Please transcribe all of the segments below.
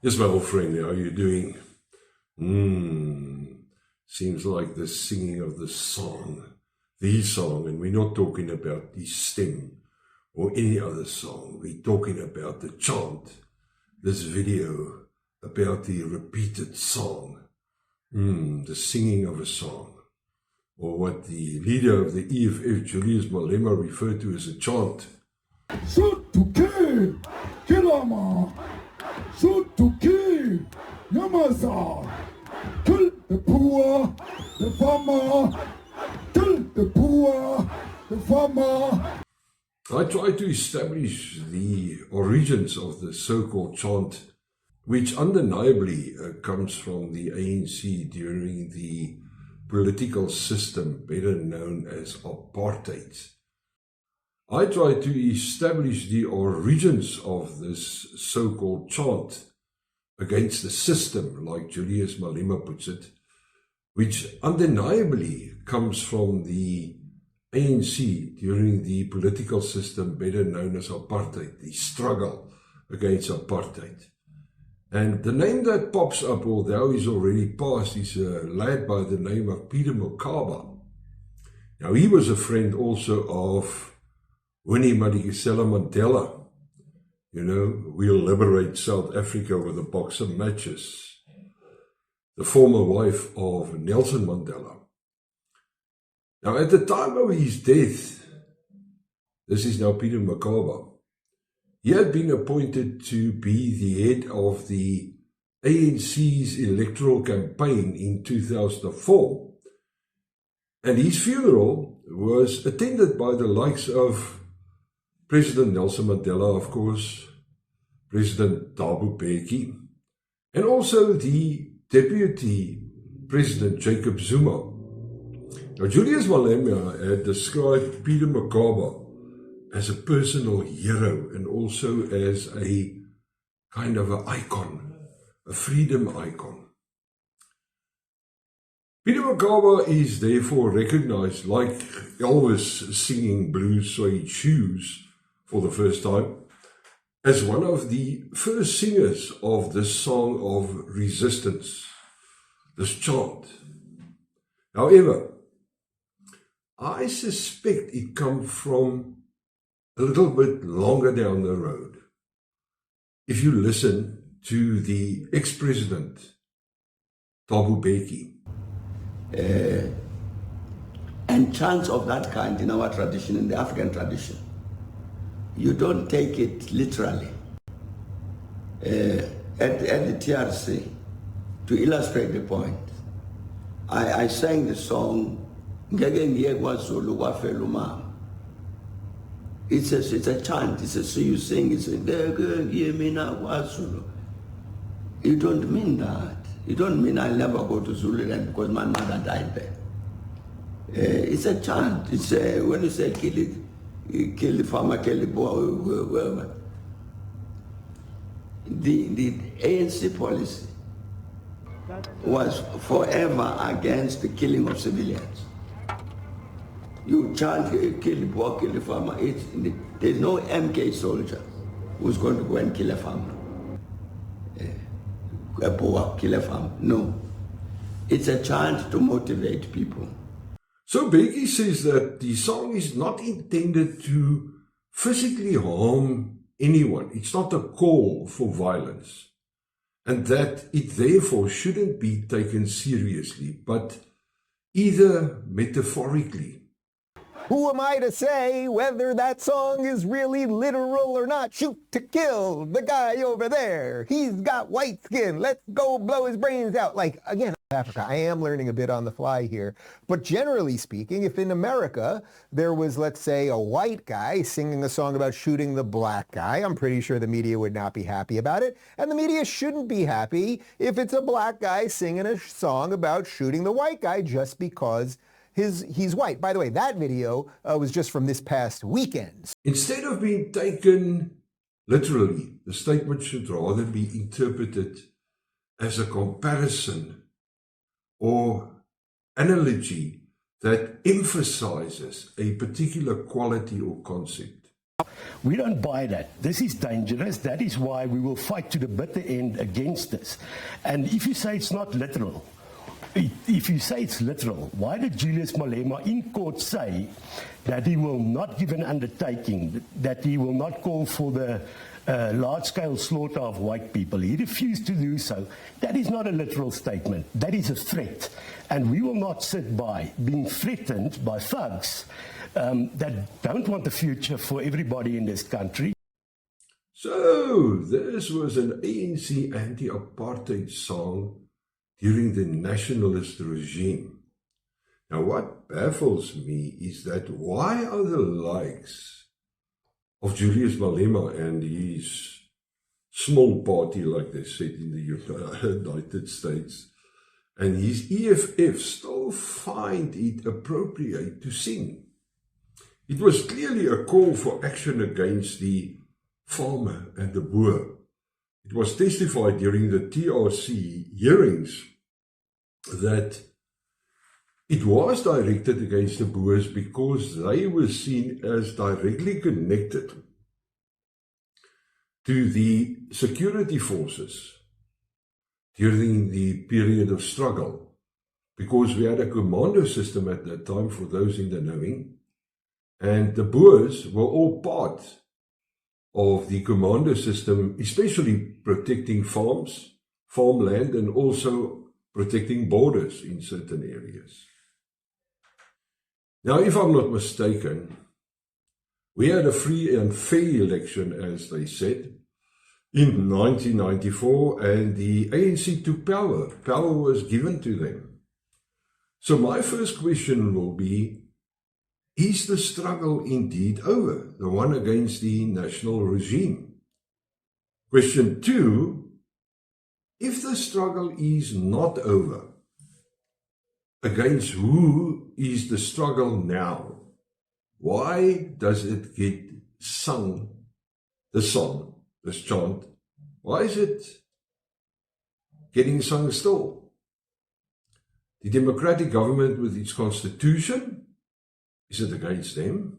Yes, my old friend, how are you doing? Seems like the singing of the song, and we're not talking about the stem or any other song. We're talking about the chant, this video about the repeated song, the singing of a song, or what the leader of the EFF, Julius Malema, referred to as a chant. Shoot to kill, Kilama. Shoot to kill, Yamasa. Kill the poor, the farmer. Kill the poor, the farmer. I tried to establish the origins of the so-called chant, which undeniably comes from the ANC during the political system better known as apartheid. I tried to establish the origins of this so-called chant against the system, like Julius Malema puts it, which undeniably comes from the ANC during the political system better known as apartheid, the struggle against apartheid. And the name that pops up, although he's already passed, is a lad by the name of Peter Mokaba. Now, he was a friend also of Winnie Madikizela Mandela. You know, we'll liberate South Africa with a box of matches. The former wife of Nelson Mandela. Now, at the time of his death, this is now Peter Mokaba, he had been appointed to be the head of the ANC's electoral campaign in 2004. And his funeral was attended by the likes of President Nelson Mandela, of course, President Thabo Mbeki, and also the Deputy President Jacob Zuma. Now, Julius Malema had described Peter Mokaba as a personal hero and also as a kind of an icon, a freedom icon. Peter Mokaba is therefore recognized, like Elvis singing Blue Suede Shoes for the first time, as one of the first singers of this song of resistance, this chant. However, I suspect it comes from a little bit longer down the road. If you listen to the ex-president, Thabo Mbeki. And chants of that kind in our tradition, in the African tradition, you don't take it literally. At the TRC, to illustrate the point, I sang the song, it's a chant, it's a, so you sing, it's a, you don't mean that. You don't mean I'll never go to Zululand because my mother died there. It's a chant, it's a, when you say kill the farmer, kill the boy, whoever. The ANC policy was forever against the killing of civilians. You chant, kill the boy, kill the farmer. There's no MK soldier who's going to go and kill a farmer. A boy, kill a farmer. No. It's a chant to motivate people. So Mbeki says that the song is not intended to physically harm anyone. It's not a call for violence. And that it therefore shouldn't be taken seriously, but either metaphorically. Who am I to say whether that song is really literal or not? Shoot to kill the guy over there. He's got white skin. Let's go blow his brains out. Like, again, Africa, I am learning a bit on the fly here. But generally speaking, if in America there was, let's say, a white guy singing a song about shooting the black guy, I'm pretty sure the media would not be happy about it. And the media shouldn't be happy if it's a black guy singing a song about shooting the white guy just because he's white. By the way, that video was just from this past weekend. Instead of being taken literally, the statement should rather be interpreted as a comparison or analogy that emphasizes a particular quality or concept. We don't buy that. This is dangerous. That is why we will fight to the bitter end against this. And if you say it's not literal, if you say it's literal, why did Julius Malema in court say that he will not give an undertaking, that he will not call for the large-scale slaughter of white people? He refused to do so. That is not a literal statement. That is a threat. And we will not sit by being threatened by thugs that don't want the future for everybody in this country. So, this was an ANC anti-apartheid song during the nationalist regime. Now, what baffles me is that why are the likes of Julius Malema and his small party, like they said in the United States, and his EFF still find it appropriate to sing? It was clearly a call for action against the farmer and the boer. It was testified during the TRC hearings that it was directed against the Boers because they were seen as directly connected to the security forces during the period of struggle, because we had a commando system at that time, for those in the knowing, and the Boers were all part of the commando system, especially protecting farms, farmland, and also protecting borders in certain areas. Now, if I'm not mistaken, we had a free and fair election, as they said, in 1994, and the ANC took power. Power was given to them. So my first question will be, is the struggle indeed over, the one against the national regime? Question 2, if the struggle is not over, against who is the struggle now? Why does it get sung, this song, this chant? Why is it getting sung still? The democratic government with its constitution, is it against them?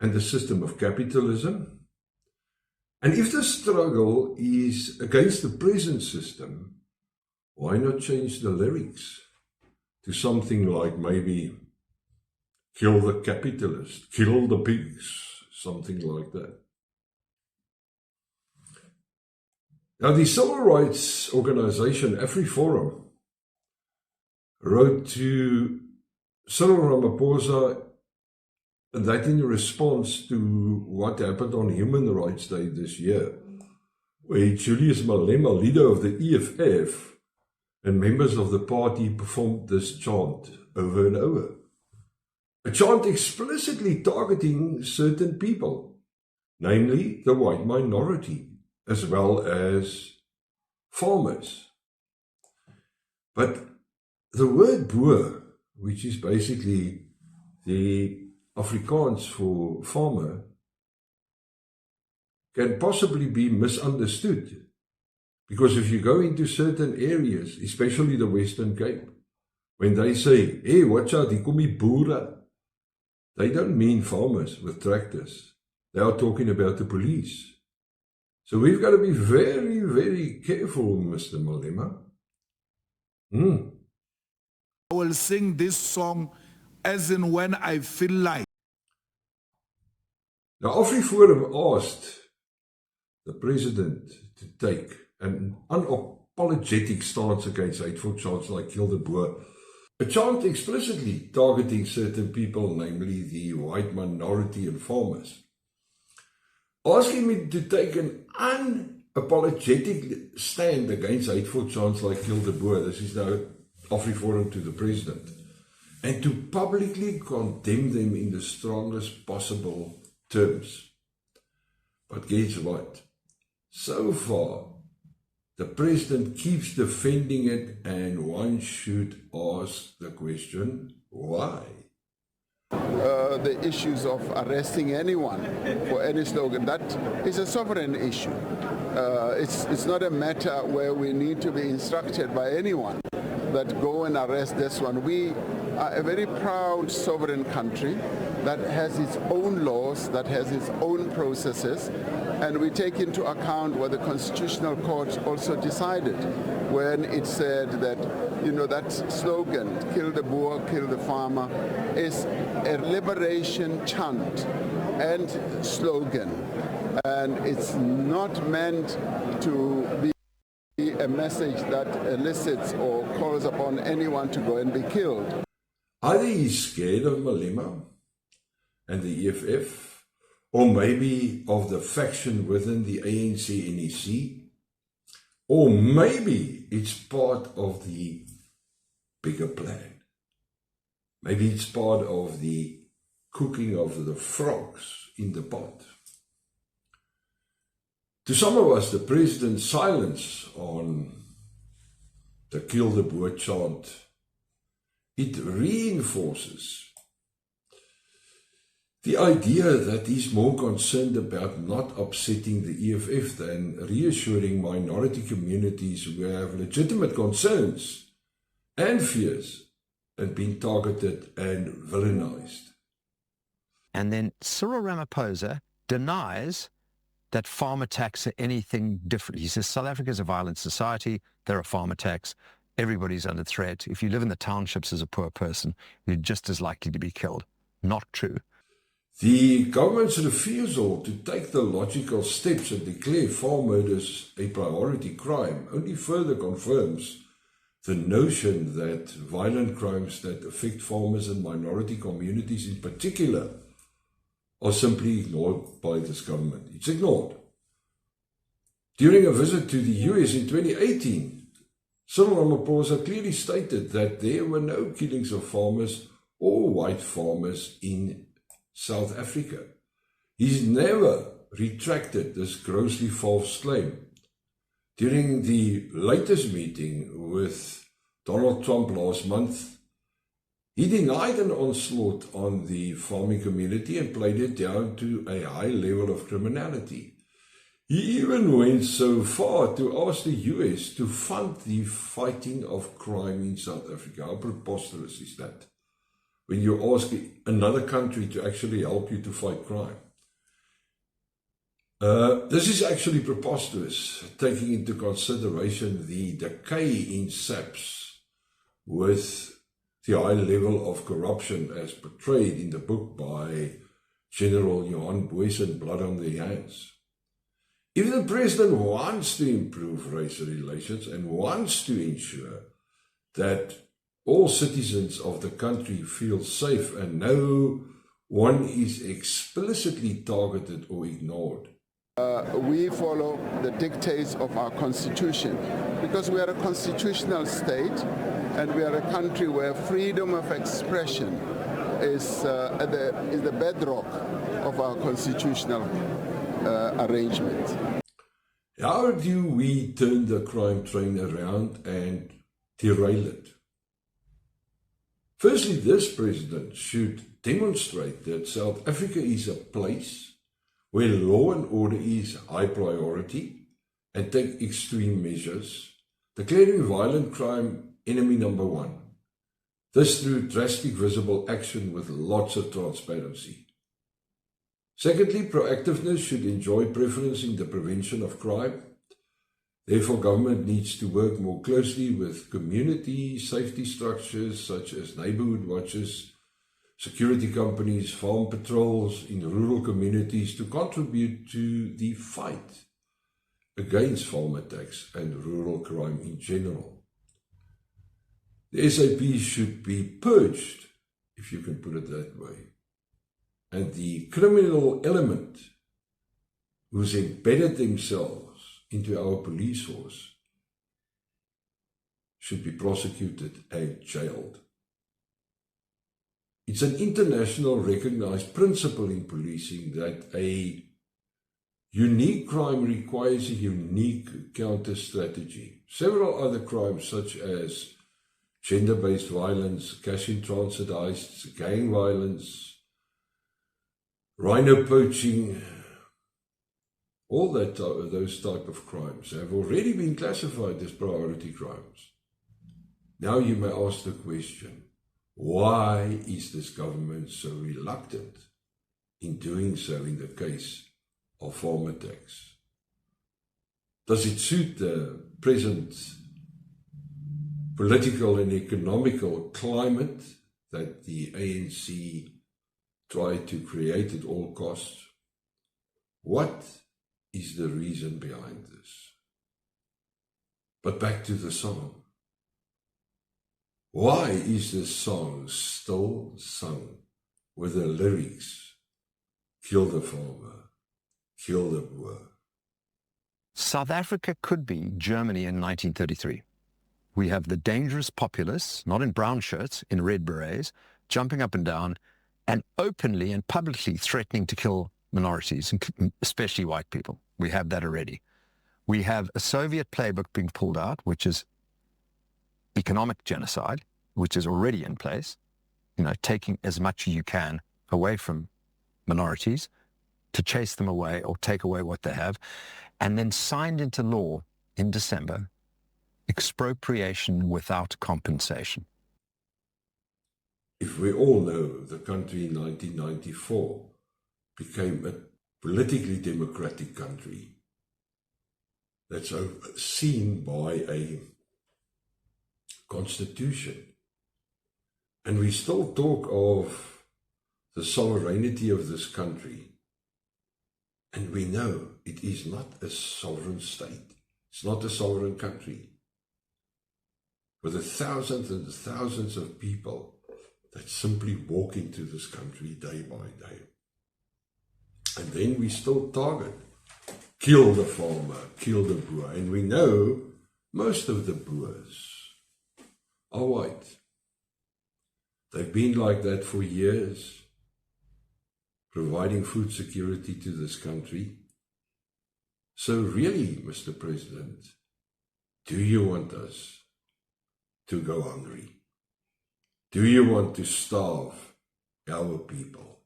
And the system of capitalism? And if the struggle is against the present system, why not change the lyrics to something like maybe kill the capitalist, kill the pigs, something like that? Now, the civil rights organization AfriForum wrote to Cyril Ramaphosa, and that in response to what happened on Human Rights Day this year, where Julius Malema, leader of the EFF, and members of the party performed this chant over and over. A chant explicitly targeting certain people, namely the white minority, as well as farmers. But the word boer, which is basically the Afrikaans for farmer, can possibly be misunderstood. Because if you go into certain areas, especially the Western Cape, when they say, hey, watch out, hier kom die boere, they don't mean farmers with tractors. They are talking about the police. So we've got to be very, very careful, Mr. Malema. I will sing this song as in when I feel like. Now, AfriForum asked the president to take an unapologetic stance against hateful chants like Kill the Boer, a chant explicitly targeting certain people, namely the white minority and farmers. Asking me to take an unapologetic stand against hateful chants like Kill the Boer, this is now AfriForum to the president, and to publicly condemn them in the strongest possible terms. But guess what? So far, the president keeps defending it, and one should ask the question, why? The issues of arresting anyone for any slogan, that is a sovereign issue. It's not a matter where we need to be instructed by anyone that go and arrest this one. We are a very proud sovereign country. that has its own laws, that has its own processes, and we take into account what the Constitutional Court also decided when it said that, that slogan, kill the Boer, kill the farmer, is a liberation chant and slogan, and it's not meant to be a message that elicits or calls upon anyone to go and be killed. Either he's scared of Malema and the EFF, or maybe of the faction within the ANC-NEC, or maybe it's part of the bigger plan. Maybe it's part of the cooking of the frogs in the pot. To some of us, the president's silence on the kill the Boer chant, it reinforces the idea that he's more concerned about not upsetting the EFF than reassuring minority communities who have legitimate concerns and fears and being targeted and villainized. And then Cyril Ramaphosa denies that farm attacks are anything different. He says South Africa is a violent society, there are farm attacks, everybody's under threat. If you live in the townships as a poor person, you're just as likely to be killed. Not true. The government's refusal to take the logical steps and declare farm murders a priority crime only further confirms the notion that violent crimes that affect farmers and minority communities in particular are simply ignored by this government. It's ignored. During a visit to the US in 2018, Cyril Ramaphosa clearly stated that there were no killings of farmers or white farmers in South Africa. He's never retracted this grossly false claim. During the latest meeting with Donald Trump last month, he denied an onslaught on the farming community and played it down to a high level of criminality. He even went so far to ask the US to fund the fighting of crime in South Africa. How preposterous is that? When you ask another country to actually help you to fight crime. This is actually preposterous, taking into consideration the decay in SAPS with the high level of corruption as portrayed in the book by General Johan Booysen, Blood on Their Hands. If the president wants to improve racial relations and wants to ensure that all citizens of the country feel safe and no one is explicitly targeted or ignored, we follow the dictates of our constitution because we are a constitutional state and we are a country where freedom of expression is the bedrock of our constitutional arrangement. How do we turn the crime train around and derail it? Firstly, this president should demonstrate that South Africa is a place where law and order is high priority and take extreme measures, declaring violent crime enemy number one. This through drastic visible action with lots of transparency. Secondly, proactiveness should enjoy preference in the prevention of crime. Therefore, government needs to work more closely with community safety structures such as neighborhood watches, security companies, farm patrols in rural communities to contribute to the fight against farm attacks and rural crime in general. The SAP should be purged, if you can put it that way, and the criminal element who's embedded themselves into our police force should be prosecuted and jailed. It's an international recognized principle in policing that a unique crime requires a unique counter strategy. Several other crimes such as gender-based violence, cash-in-transit heists, gang violence, rhino poaching, all those type of crimes have already been classified as priority crimes. Now you may ask the question, Why is this government so reluctant in doing so in the case of farmer tax? Does it suit the present political and economical climate that the ANC tried to create at all costs? What is the reason behind this? But back to the song. Why is this song still sung with the lyrics, kill the farmer, kill the boer? South Africa could be Germany in 1933. We have the dangerous populists, not in brown shirts, in red berets, jumping up and down and openly and publicly threatening to kill minorities, especially white people. We have that already. We have a Soviet playbook being pulled out, which is economic genocide, which is already in place, taking as much as you can away from minorities to chase them away or take away what they have, and then signed into law in December, expropriation without compensation. If we all know the country in 1994 became a politically democratic country that's overseen by a constitution, and we still talk of the sovereignty of this country, and we know it is not a sovereign state, it's not a sovereign country, with the thousands and thousands of people that simply walk into this country day by day. And then we still target, kill the farmer, kill the boer. And we know most of the boers are white. They've been like that for years, providing food security to this country. So really, Mr. President, do you want us to go hungry? Do you want to starve our people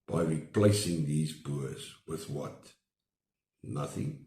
by replacing these boers with what? Nothing.